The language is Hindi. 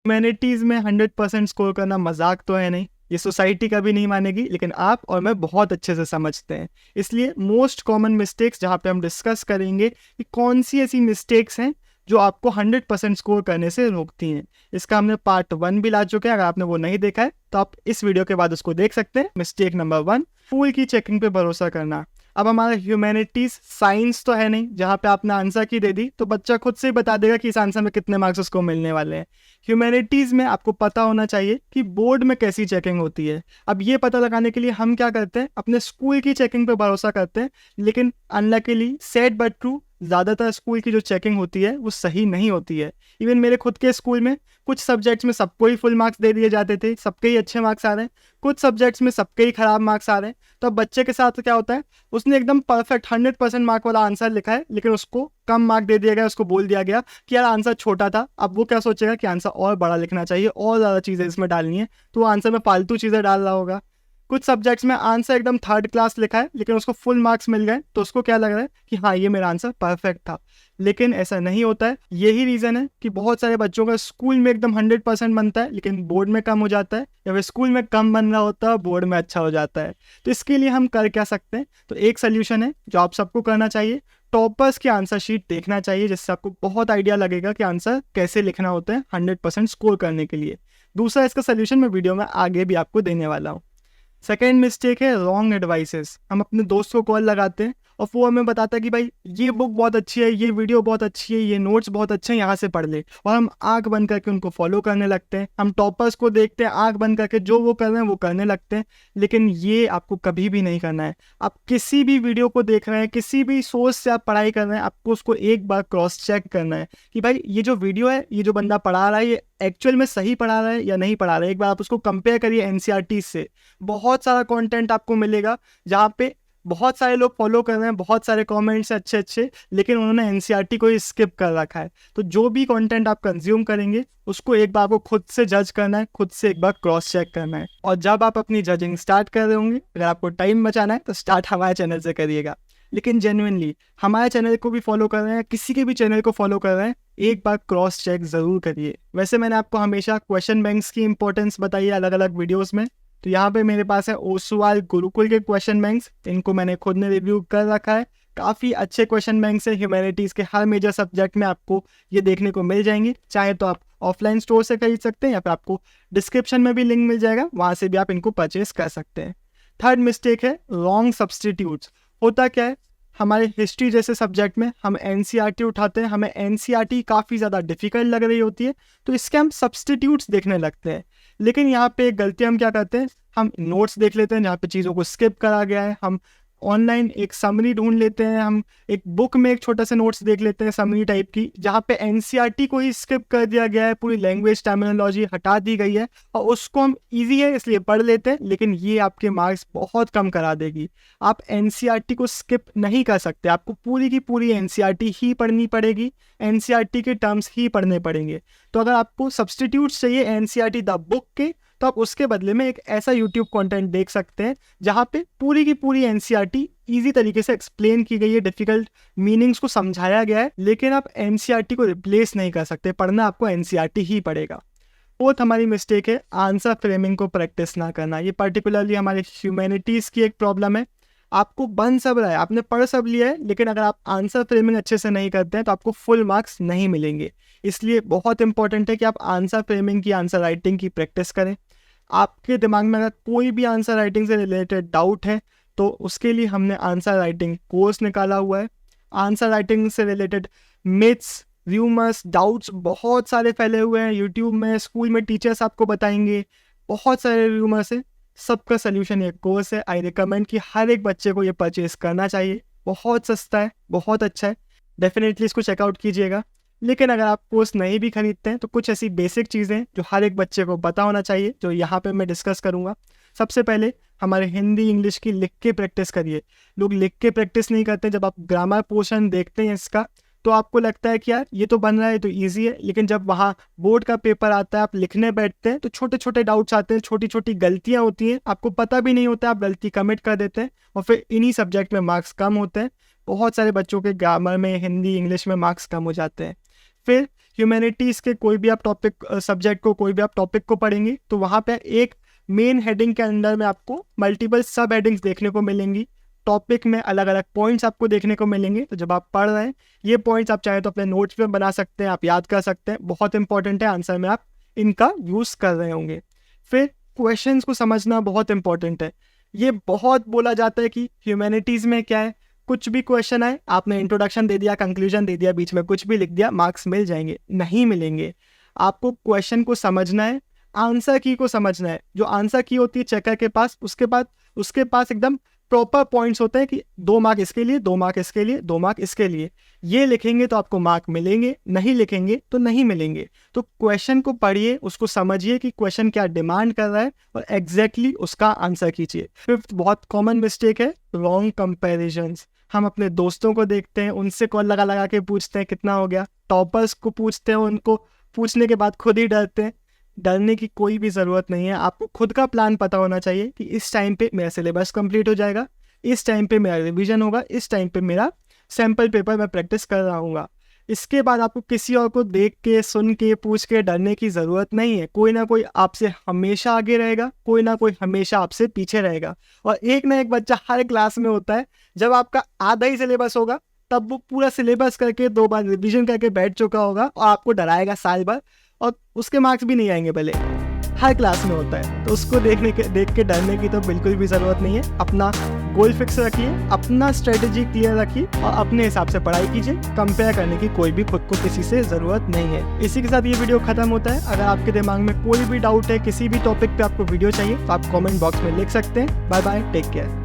ह्यूमैनिटीज़ में 100% स्कोर करना मजाक तो है नहीं, ये सोसाइटी कभी नहीं मानेगी, लेकिन आप और मैं बहुत अच्छे से समझते हैं। इसलिए मोस्ट कॉमन मिस्टेक्स जहाँ पे हम डिस्कस करेंगे कि कौन सी ऐसी मिस्टेक्स हैं जो आपको 100% स्कोर करने से रोकती हैं। इसका हमने पार्ट 1 भी ला चुके हैं, अगर आपने वो नहीं देखा है तो आप इस वीडियो के बाद उसको देख सकते हैं। मिस्टेक नंबर 1, स्कूल की चेकिंग पे भरोसा करना। अब हमारा ह्यूमैनिटीज साइंस तो है नहीं जहाँ पे आपने आंसर की दे दी तो बच्चा खुद से ही बता देगा कि इस आंसर में कितने मार्क्स उसको मिलने वाले हैं। ह्यूमैनिटीज में आपको पता होना चाहिए कि बोर्ड में कैसी चेकिंग होती है। अब ये पता लगाने के लिए हम क्या करते हैं, अपने स्कूल की चेकिंग पे भरोसा करते हैं, लेकिन अनलकीली सैड बट ट्रू ज़्यादातर स्कूल की जो चेकिंग होती है वो सही नहीं होती है। इवन मेरे खुद के स्कूल में कुछ सब्जेक्ट्स में सबको ही फुल मार्क्स दे दिए जाते थे, सबके ही अच्छे मार्क्स आ रहे हैं, कुछ सब्जेक्ट्स में सबके ही खराब मार्क्स आ रहे हैं। तो अब बच्चे के साथ क्या होता है, उसने एकदम परफेक्ट 100% मार्क वाला आंसर लिखा है, लेकिन उसको कम मार्क दे दिया गया, उसको बोल दिया गया कि यार आंसर छोटा था। अब वो क्या सोचेगा कि आंसर और बड़ा लिखना चाहिए, और ज़्यादा चीज़ें इसमें डालनी है, तो वो आंसर में फालतू चीज़ें डाल रहा होगा। कुछ सब्जेक्ट्स में आंसर एकदम थर्ड क्लास लिखा है, लेकिन उसको फुल मार्क्स मिल गए, तो उसको क्या लग रहा है कि हाँ ये मेरा आंसर परफेक्ट था, लेकिन ऐसा नहीं होता है। यही रीज़न है कि बहुत सारे बच्चों का स्कूल में एकदम 100% बनता है, लेकिन बोर्ड में कम हो जाता है, या फिर स्कूल में कम बन रहा होता है, बोर्ड में अच्छा हो जाता है। तो इसके लिए हम कर क्या सकते हैं, तो एक सोल्यूशन है जो आप सबको करना चाहिए, टॉपर्स की आंसर शीट देखना चाहिए, जिससे आपको बहुत आइडिया लगेगा कि आंसर कैसे लिखना होता है 100% स्कोर करने के लिए। दूसरा इसका सोल्यूशन मैं वीडियो में आगे भी आपको देने वाला हूँ। सेकेंड मिस्टेक है रॉन्ग एडवाइसेस। हम अपने दोस्त को कॉल लगाते हैं और वो हमें बताता है कि भाई ये बुक बहुत अच्छी है, ये वीडियो बहुत अच्छी है, ये नोट्स बहुत अच्छे हैं, यहाँ से पढ़ ले, और हम आंख बंद करके उनको फॉलो करने लगते हैं। हम टॉपर्स को देखते हैं, आंख बंद करके जो वो कर रहे हैं वो करने लगते हैं, लेकिन ये आपको कभी भी नहीं करना है। आप किसी भी वीडियो को देख रहे हैं, किसी भी सोर्स से आप पढ़ाई कर रहे हैं, आपको उसको एक बार क्रॉस चेक करना है कि भाई ये जो वीडियो है, ये जो बंदा पढ़ा रहा है, ये एक्चुअल में सही पढ़ा रहा है या नहीं पढ़ा रहा है। एक बार आप उसको कंपेयर करिए एनसीईआरटी से। बहुत सारा कंटेंट आपको मिलेगा जहाँ पे बहुत सारे लोग फॉलो कर रहे हैं, बहुत सारे कमेंट्स अच्छे अच्छे, लेकिन उन्होंने एनसीईआरटी को ही स्किप कर रखा है। तो जो भी कंटेंट आप कंज्यूम करेंगे उसको एक बार आपको खुद से जज करना है, खुद से एक बार क्रॉस चेक करना है। और जब आप अपनी जजिंग स्टार्ट कर रहे होंगे, अगर आपको टाइम बचाना है तो स्टार्ट हमारे चैनल से करिएगा, लेकिन जेन्युइनली हमारे चैनल को भी फॉलो कर रहे हैं, किसी के भी चैनल को फॉलो कर रहे हैं, एक बार क्रॉस चेक ज़रूर करिए। वैसे मैंने आपको हमेशा क्वेश्चन बैंक्स की इंपॉर्टेंस बताई है अलग अलग वीडियोस में, तो यहाँ पे मेरे पास है ओसवाल गुरुकुल के क्वेश्चन बैंक्स, इनको मैंने खुद ने रिव्यू कर रखा है। काफ़ी अच्छे क्वेश्चन बैंक्स है, ह्यूमैनिटीज़ के हर मेजर सब्जेक्ट में आपको ये देखने को मिल जाएंगे। चाहे तो आप ऑफलाइन स्टोर से खरीद सकते हैं, या फिर आपको डिस्क्रिप्शन में भी लिंक मिल जाएगा, वहाँ से भी आप इनको परचेज कर सकते हैं। थर्ड मिस्टेक है रॉन्ग सब्सटीट्यूट्स। होता क्या है, हमारे हिस्ट्री जैसे सब्जेक्ट में हम एनसीईआरटी उठाते हैं, हमें एनसीईआरटी काफ़ी ज़्यादा डिफिकल्ट लग रही होती है, तो इसके हम सब्सटीट्यूट्स देखने लगते हैं। लेकिन यहाँ पे एक गलती हम क्या करते हैं, हम नोट्स देख लेते हैं जहाँ पे चीज़ों को स्किप करा गया है, हम ऑनलाइन एक समरी ढूंढ लेते हैं, हम एक बुक में एक छोटा सा नोट्स देख लेते हैं समरी टाइप की, जहाँ पे एनसीईआरटी को ही स्किप कर दिया गया है, पूरी लैंग्वेज टर्मिनोलॉजी हटा दी गई है, और उसको हम इजी है इसलिए पढ़ लेते हैं, लेकिन ये आपके मार्क्स बहुत कम करा देगी। आप एनसीईआरटी को स्किप नहीं कर सकते, आपको पूरी की पूरी एनसीईआरटी ही पढ़नी पड़ेगी, एनसीईआरटी के टर्म्स ही पढ़ने पड़ेंगे। तो अगर आपको सब्सटीट्यूट्स चाहिए एनसीईआरटी द बुक के, तो आप उसके बदले में एक ऐसा यूट्यूब कंटेंट देख सकते हैं जहाँ पे पूरी की पूरी एनसीईआरटी इजी तरीके से एक्सप्लेन की गई है, डिफिकल्ट मीनिंग्स को समझाया गया है, लेकिन आप एनसीईआरटी को रिप्लेस नहीं कर सकते, पढ़ना आपको एनसीईआरटी ही पड़ेगा। फोर्थ हमारी मिस्टेक है आंसर फ्रेमिंग को प्रैक्टिस ना करना। ये पर्टिकुलरली हमारे ह्यूमैनिटीज़ की एक प्रॉब्लम है। आपको बन सब रहा है, आपने पढ़ सब लिया है, लेकिन अगर आप आंसर फ्रेमिंग अच्छे से नहीं करते हैं तो आपको फुल मार्क्स नहीं मिलेंगे। इसलिए बहुत इंपॉर्टेंट है कि आप आंसर फ्रेमिंग की, आंसर राइटिंग की प्रैक्टिस करें। आपके दिमाग में अगर कोई भी आंसर राइटिंग से रिलेटेड डाउट है तो उसके लिए हमने आंसर राइटिंग कोर्स निकाला हुआ है। आंसर राइटिंग से रिलेटेड मिथ्स, र्यूमर्स, डाउट्स बहुत सारे फैले हुए हैं यूट्यूब में, स्कूल में टीचर्स आपको बताएंगे, बहुत सारे र्यूमर्स है, सबका सोल्यूशन ये कोर्स है। आई रिकमेंड कि हर एक बच्चे को ये परचेज करना चाहिए, बहुत सस्ता है, बहुत अच्छा है, डेफिनेटली इसको चेकआउट कीजिएगा। लेकिन अगर आप कोर्स नहीं भी खरीदते हैं तो कुछ ऐसी बेसिक चीज़ें जो हर एक बच्चे को पता होना चाहिए, जो यहाँ पे मैं डिस्कस करूँगा। सबसे पहले हमारे हिंदी इंग्लिश की लिख के प्रैक्टिस करिए। लोग लिख के प्रैक्टिस नहीं करते। जब आप ग्रामर पोर्शन देखते हैं इसका तो आपको लगता है कि यार ये तो बन रहा है, तो ईजी है, लेकिन जब वहाँ बोर्ड का पेपर आता है, आप लिखने बैठते हैं तो छोटे छोटे डाउट्स आते हैं, छोटी छोटी गलतियाँ होती हैं, आपको पता भी नहीं होता, आप गलती कमिट कर देते हैं और फिर इन्हीं सब्जेक्ट में मार्क्स कम होते हैं। बहुत सारे बच्चों के ग्रामर में, हिंदी इंग्लिश में मार्क्स कम हो जाते हैं। फिर ह्यूमैनिटीज़ के कोई भी आप टॉपिक सब्जेक्ट को, कोई भी आप टॉपिक को पढ़ेंगे तो वहाँ पे एक मेन हेडिंग के अंदर में आपको मल्टीपल सब हेडिंग्स देखने को मिलेंगी। टॉपिक में अलग अलग पॉइंट्स आपको देखने को मिलेंगे। तो जब आप पढ़ रहे हैं ये पॉइंट्स आप चाहें तो अपने नोट्स में बना सकते हैं, आप याद कर सकते हैं। बहुत इंपॉर्टेंट है, आंसर में आप इनका यूज़ कर रहे होंगे। फिर क्वेश्चंस को समझना बहुत इंपॉर्टेंट है। ये बहुत बोला जाता है कि ह्यूमैनिटीज़ में क्या है, कुछ भी क्वेश्चन आए, आपने इंट्रोडक्शन दे दिया, कंक्लूजन दे दिया, बीच में कुछ भी लिख दिया, मार्क्स मिल जाएंगे। नहीं मिलेंगे। आपको क्वेश्चन को समझना है, आंसर की को समझना है। जो आंसर की होती है चेकर के पास, उसके पास एकदम प्रॉपर पॉइंट्स होते हैं कि 2 मार्क इसके लिए, 2 मार्क इसके लिए, 2 मार्क इसके लिए। ये लिखेंगे तो आपको मार्क मिलेंगे, नहीं लिखेंगे तो नहीं मिलेंगे। तो क्वेश्चन को पढ़िए, उसको समझिए कि क्वेश्चन क्या डिमांड कर रहा है और एग्जैक्टली उसका आंसर कीजिए। फिफ्थ बहुत कॉमन मिस्टेक है रॉन्ग कंपैरिजन्स। हम अपने दोस्तों को देखते हैं, उनसे कॉल लगा लगा के पूछते हैं कितना हो गया। टॉपर्स को पूछते हैं, उनको पूछने के बाद खुद ही डरते हैं। डरने की कोई भी ज़रूरत नहीं है। आपको खुद का प्लान पता होना चाहिए कि इस टाइम पे मेरा सिलेबस कंप्लीट हो जाएगा, इस टाइम पे मेरा रिवीजन होगा, इस टाइम पे मेरा सैम्पल पेपर मैं प्रैक्टिस कर रहा हूँगा। इसके बाद आपको किसी और को देख के, सुन के, पूछ के डरने की ज़रूरत नहीं है। कोई ना कोई आपसे हमेशा आगे रहेगा, कोई ना कोई हमेशा आपसे पीछे रहेगा। और एक ना एक बच्चा हर क्लास में होता है। जब आपका आधा ही सिलेबस होगा तब वो पूरा सिलेबस करके 2 बार रिवीजन करके बैठ चुका होगा और आपको डराएगा साल भर, और उसके मार्क्स भी नहीं आएंगे। भले हर क्लास में होता है, तो उसको देख के डरने की तो बिल्कुल भी ज़रूरत नहीं है। अपना गोल फिक्स रखिए, अपना स्ट्रेटजी क्लियर रखिए और अपने हिसाब से पढ़ाई कीजिए। कंपेयर करने की कोई भी खुद को किसी से ज़रूरत नहीं है। इसी के साथ ये वीडियो खत्म होता है। अगर आपके दिमाग में कोई भी डाउट है, किसी भी टॉपिक पे आपको वीडियो चाहिए तो आप कमेंट बॉक्स में लिख सकते हैं। Bye bye, take care.